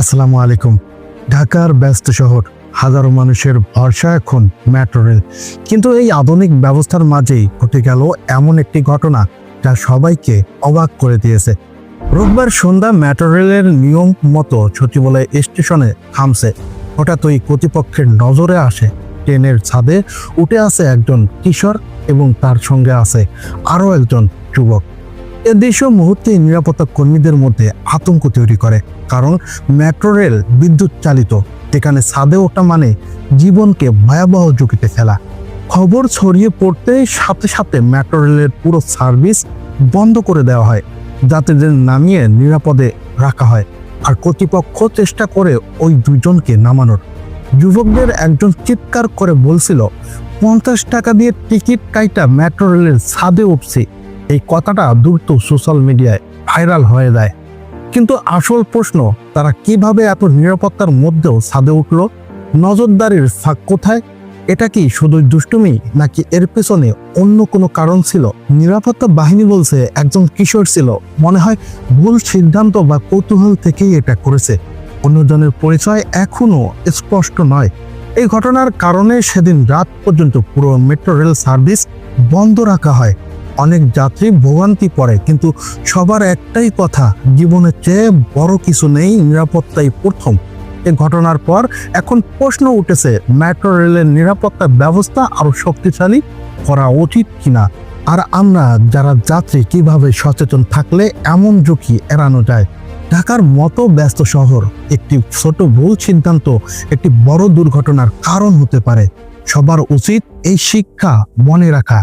আসসালামু আলাইকুম। ঢাকার ব্যস্ত শহর, হাজারো মানুষের ভরসা এখন মেট্রো রেল। কিন্তু এই আধুনিক ব্যবস্থার মাঝেই ঘটে গেল এমন একটি ঘটনা যা সবাইকে অবাক করে দিয়েছে। রোববার সন্ধ্যা মেট্রো রেলের নিয়ম মতো সচিবালয় স্টেশনে থামছে। হঠাৎই কর্তৃপক্ষের নজরে আসে ট্রেনের ছাদে উঠে আছে একজন কিশোর এবং তার সঙ্গে আছে আরও একজন যুবক। এ দৃশ্য মুহূর্তে নিরাপত্তা কর্মীদের মধ্যে আতঙ্ক তৈরি করে, কারণ মেট্রো রেল বিদ্যুৎ চালিত। এখানে ছাদে ওঠা মানে জীবনকে ভয়াবহ ঝুঁকিতে ফেলা। খবর ছড়িয়ে পড়তে সাথে সাথে মেট্রো রেলের পুরো সার্ভিস বন্ধ করে দেওয়া হয়, যাত্রীদের নামিয়ে নিরাপদে রাখা হয়। আর কর্তৃপক্ষ চেষ্টা করে ওই দুজনকে নামানোর। যুবকদের একজন চিৎকার করে বলছিল, 50 টাকা দিয়ে টিকিট কাইটা মেট্রো রেলের ছাদে উঠছি। এই কথাটা দ্রুত সোশ্যাল মিডিয়ায় ভাইরাল হয়ে যায়। কিন্তু আসল প্রশ্ন, তারা কিভাবে এত নিরাপত্তার মধ্যেও ছাদে উঠল? নজরদারির ফাঁক কোথায়? এটা কি শুধু দুষ্টুমি, নাকি এর পেছনে অন্য কোনো কারণ ছিল? নিরাপত্তা বাহিনী বলছে একজন কিশোর ছিল, মনে হয় ভুল সিদ্ধান্ত বা কৌতূহল থেকেই এটা করেছে। অন্যজনের পরিচয় এখনো স্পষ্ট নয়। এই ঘটনার কারণে সেদিন রাত পর্যন্ত পুরো মেট্রো রেল সার্ভিস বন্ধ রাখা হয়। অনেক যাত্রী ভোগান্তি পড়ে, কিন্তু সবার একটাই কথা, জীবনের চেয়ে বড় কিছু নেই, নিরাপত্তাই প্রথম। এই ঘটনার পর এখন প্রশ্ন উঠেছে, মেট্রো রেলের নিরাপত্তা ব্যবস্থা আরো শক্তিশালী করা উচিত কিনা। আর আমরা যারা যাত্রী কিভাবে সচেতন থাকলে এমন ঝুঁকি এড়ানো যায়? ঢাকার মতো ব্যস্ত শহর, একটি ছোট ভুল সিদ্ধান্ত একটি বড় দুর্ঘটনার কারণ হতে পারে। সবার উচিত এই শিক্ষা মনে রাখা।